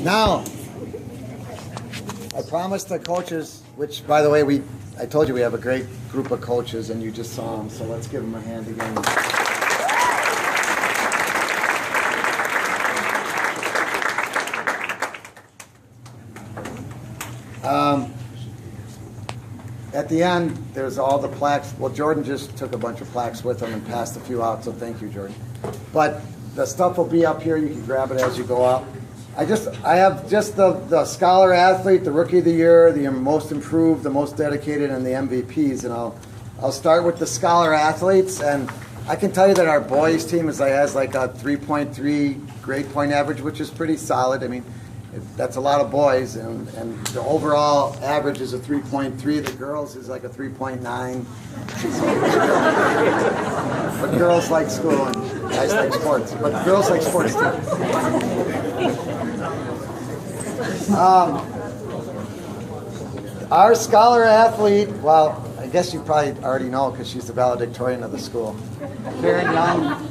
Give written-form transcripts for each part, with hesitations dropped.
Now, I promised the coaches, which, by the way, I told you we have a great group of coaches, and you just saw them, so let's give them a hand again. At the end, there's all the plaques. Well, Jordan just took a bunch of plaques with him and passed a few out, so thank you, Jordan. But the stuff will be up here. You can grab it as you go out. I have just the scholar athlete, the rookie of the year, the most improved, the most dedicated, and the MVPs. And I'll start with the scholar athletes. And I can tell you that our boys team has like a 3.3 grade point average, which is pretty solid. I mean, that's a lot of boys, and the overall average is a 3.3. The girls is like a 3.9. But girls like school and guys like sports. But girls like sports too. Our scholar athlete, well, I guess you probably already know because she's the valedictorian of the school. Karen Young.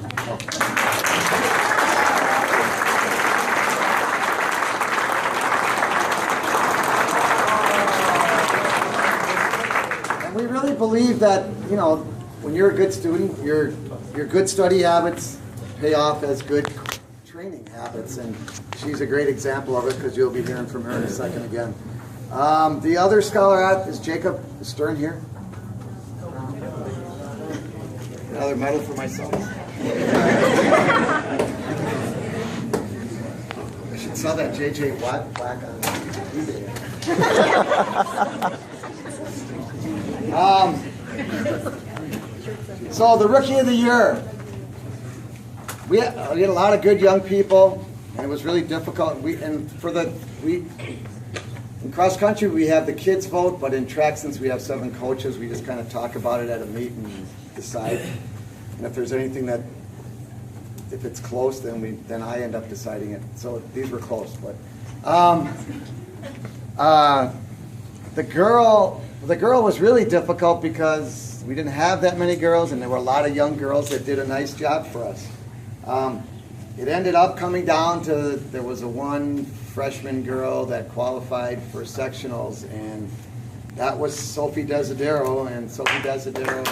We really believe that, when you're a good student, your good study habits pay off as good training habits, and she's a great example of it because you'll be hearing from her in a second again. The other scholar athlete is Jacob Stern here. Another medal for myself. I should sell that JJ Watt plaque on eBay. So the rookie of the year, we had a lot of good young people, and it was really difficult. In cross country we have the kids vote, but in track, since we have 7 coaches, we just kind of talk about it at a meet and decide. And if there's anything if it's close, then I end up deciding it. So these were close, but the girl was really difficult because we didn't have that many girls, and there were a lot of young girls that did a nice job for us. It ended up coming down to, there was one freshman girl that qualified for sectionals, and that was Sophie Desidero, and Sophie Desidero.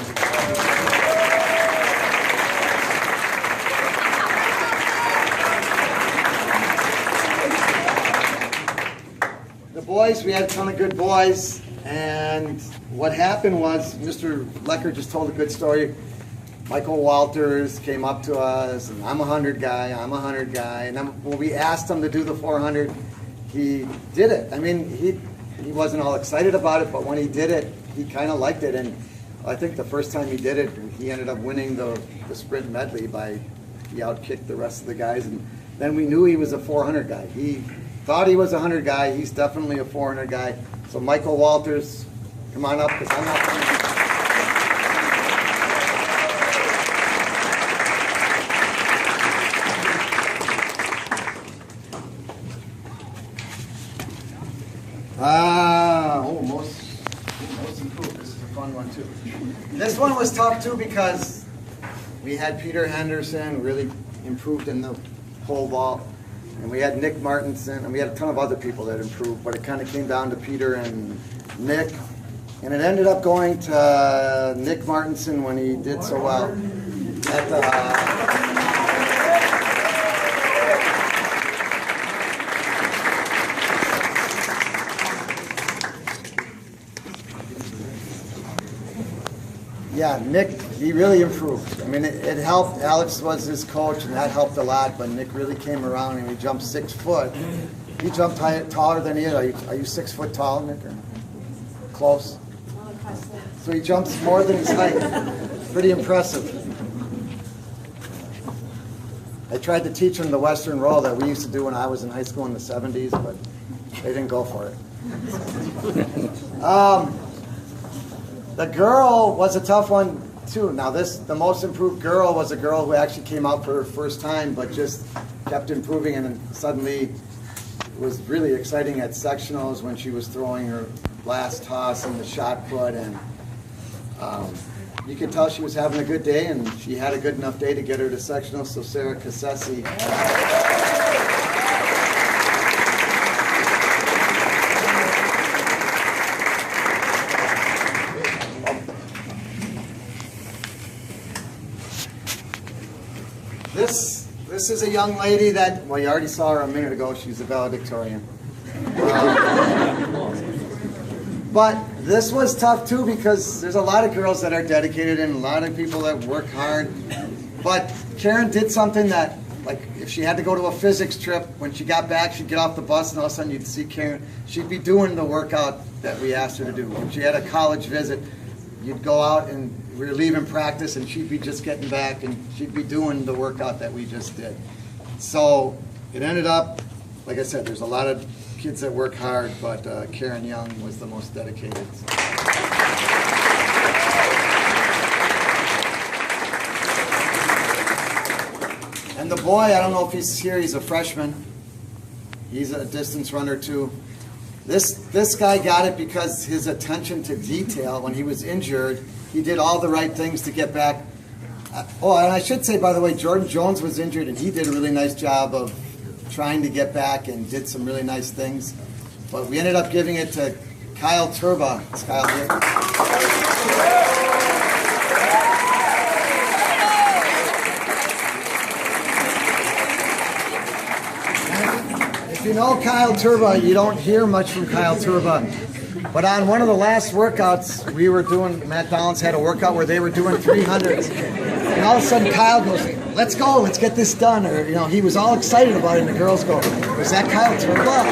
The boys, we had a ton of good boys. And what happened was, Mr. Lecker just told a good story. Michael Walters came up to us, and I'm a 100 guy. And then when we asked him to do the 400, he did it. I mean, he wasn't all excited about it, but when he did it, he kind of liked it. And I think the first time he did it, he ended up winning the sprint medley he outkicked the rest of the guys. And then we knew he was a 400 guy. He thought he was a 100 guy. He's definitely a 400 guy. So Michael Walters, come on up, because I'm not going to... Most improved. This is a fun one, too. This one was tough, too, because we had Peter Henderson, really improved in the pole vault. And we had Nick Martinson, and we had a ton of other people that improved, but it kind of came down to Peter and Nick. And it ended up going to Nick Martinson when he did so well at the... Yeah, Nick, he really improved. I mean, it helped. Alex was his coach, and that helped a lot, but Nick really came around, and he jumped 6 foot. He jumped taller than he is. Are you 6 foot tall, Nick? Or close? So he jumps more than his height. Pretty impressive. I tried to teach him the Western roll that we used to do when I was in high school in the 70s, but they didn't go for it. The girl was a tough one, too. Now, the most improved girl was a girl who actually came out for her first time, but just kept improving, and then suddenly it was really exciting at sectionals when she was throwing her last toss in the shot put, and you could tell she was having a good day, and she had a good enough day to get her to sectionals. So Sarah Cassesi. this is a young lady that, well, you already saw her a minute ago. She's a valedictorian. But this was tough too, because there's a lot of girls that are dedicated and a lot of people that work hard. But Karen did something that, like, if she had to go to a physics trip, when she got back, she'd get off the bus and all of a sudden you'd see Karen. She'd be doing the workout that we asked her to do. When she had a college visit, you'd go out and we were leaving practice and she'd be just getting back and she'd be doing the workout that we just did. So it ended up, like I said, there's a lot of kids that work hard, but Karen Young was the most dedicated. And the boy, I don't know if he's here, he's a freshman. He's a distance runner too. This guy got it because his attention to detail when he was injured, he did all the right things to get back. Oh, and I should say, by the way, Jordan Jones was injured and he did a really nice job of trying to get back and did some really nice things. But we ended up giving it to Kyle Turba. Is Kyle here? If you know Kyle Turba, you don't hear much from Kyle Turba. But on one of the last workouts we were doing, Matt Dollins had a workout where they were doing 300s. And all of a sudden Kyle goes, let's go, let's get this done. Or, you know, he was all excited about it and the girls go, was that Kyle Turba?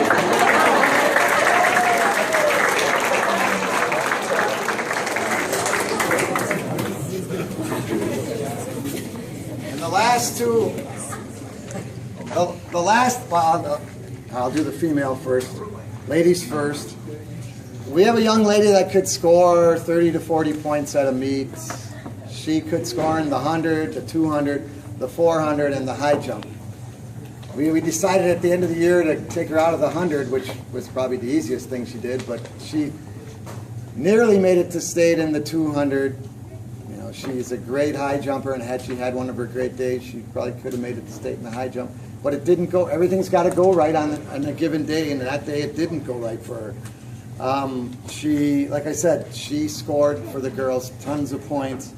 And the last two, I'll do the female first, ladies first. We have a young lady that could score 30 to 40 points at a meet. She could score in the 100, the 200, the 400, and the high jump. We decided at the end of the year to take her out of the 100, which was probably the easiest thing she did, but she nearly made it to state in the 200. You know, she's a great high jumper, and had she had one of her great days, she probably could have made it to state in the high jump. But it didn't go, everything's got to go right on a given day, and that day it didn't go right for her. She, like I said, she scored for the girls tons of points.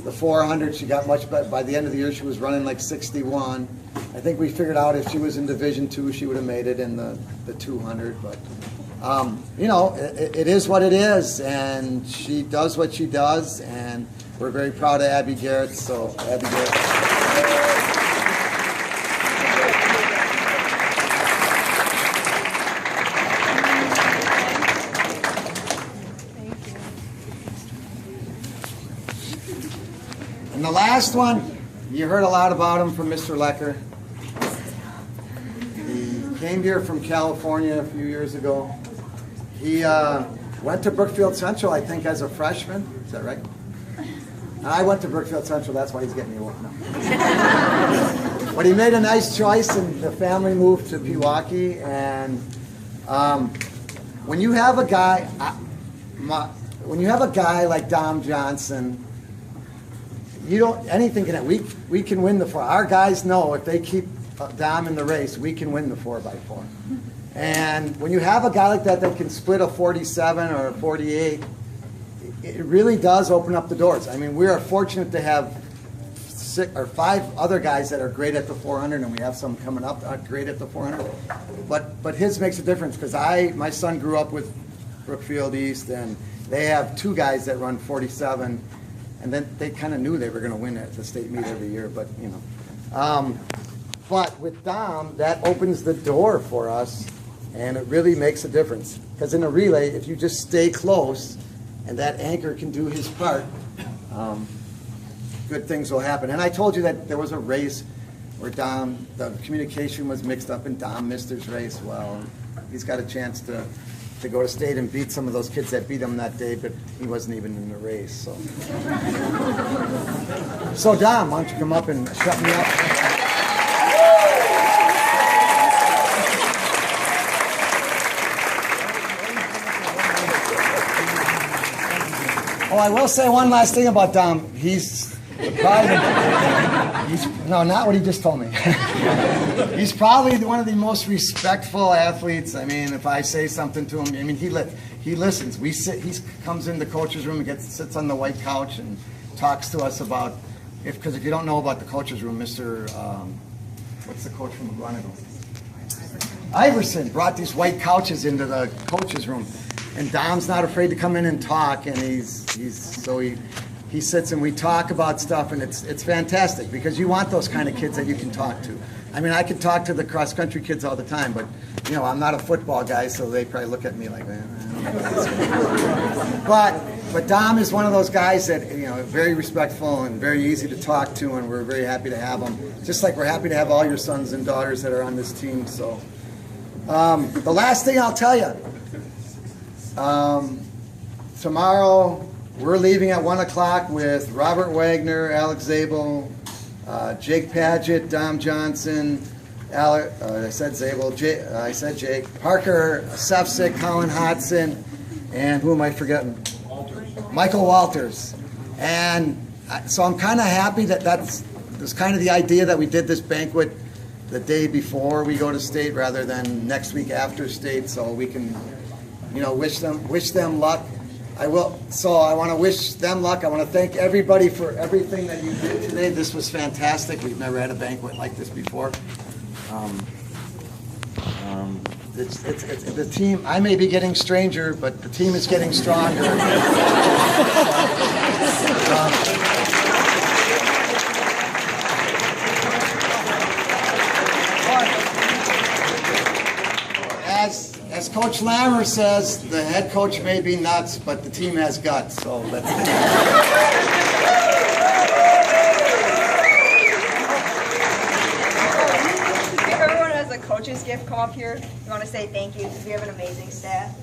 The 400, she got much better. By the end of the year, she was running like 61. I think we figured out if she was in Division II, she would have made it in the 200. But, you know, it is what it is, and she does what she does, and we're very proud of Abby Garrett. So, Abby Garrett. And the last one, you heard a lot about him from Mr. Lecker. He came here from California a few years ago. He went to Brookfield Central, I think, as a freshman. Is that right? I went to Brookfield Central, that's why he's getting me away now. But he made a nice choice, and the family moved to Pewaukee. And when you have a guy, like Dom Johnson, you don't, anything can, we can win the 4. Our guys know if they keep Dom in the race, we can win the 4x4. And when you have a guy like that that can split a 47 or a 48, it really does open up the doors. I mean, we are fortunate to have 6 or 5 other guys that are great at the 400, and we have some coming up that are great at the 400. But his makes a difference, because my son grew up with Brookfield East, and they have 2 guys that run 47. And then they kind of knew they were going to win at the state meet every year, but you know. But with Dom, that opens the door for us, and it really makes a difference. Because in a relay, if you just stay close, and that anchor can do his part, good things will happen. And I told you that there was a race where Dom, the communication was mixed up, and Dom missed his race. Well, he's got a chance to go to state and beat some of those kids that beat him that day, but he wasn't even in the race. So, so Dom, why don't you come up and shut me up? Oh, I will say one last thing about Dom. He's probably, no, not what he just told me. He's probably one of the most respectful athletes. I mean, if I say something to him, I mean, he listens. He comes in the coach's room and sits on the white couch and talks to us about, because if you don't know about the coach's room, Mr. what's the coach from McGuanago? Iverson brought these white couches into the coach's room, and Dom's not afraid to come in and talk, and he sits and we talk about stuff, and it's fantastic because you want those kind of kids that you can talk to. I mean, I could talk to the cross country kids all the time, but you know, I'm not a football guy, so they probably look at me like, but Dom is one of those guys that, you know, very respectful and very easy to talk to, and we're very happy to have him. Just like we're happy to have all your sons and daughters that are on this team. So, the last thing I'll tell you, tomorrow we're leaving at 1 o'clock with Robert Wagner, Alex Zabel, Jake Padgett, Dom Johnson, I said Zabel, I said Jake, Parker Sefcik, Colin Hodson, and who am I forgetting? Michael Walters. And so I'm kind of happy that that's kind of the idea that we did this banquet the day before we go to state rather than next week after state, so we can, you know, wish them luck. I will. So I want to wish them luck. I want to thank everybody for everything that you did today. This was fantastic. We've never had a banquet like this before. It's the team. I may be getting stranger, but the team is getting stronger. As Coach Lammer says, the head coach may be nuts, but the team has guts. So let's. If everyone has a coach's gift, come up here. We want to say thank you because we have an amazing staff.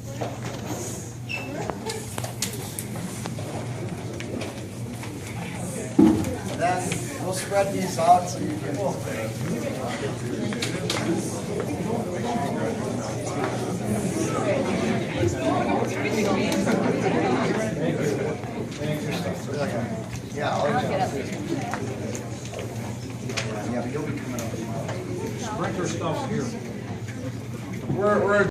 Then we'll spread these out so you can. Yeah, I'll yeah, but you'll be coming up tomorrow. Sprinkler stuff's here. We're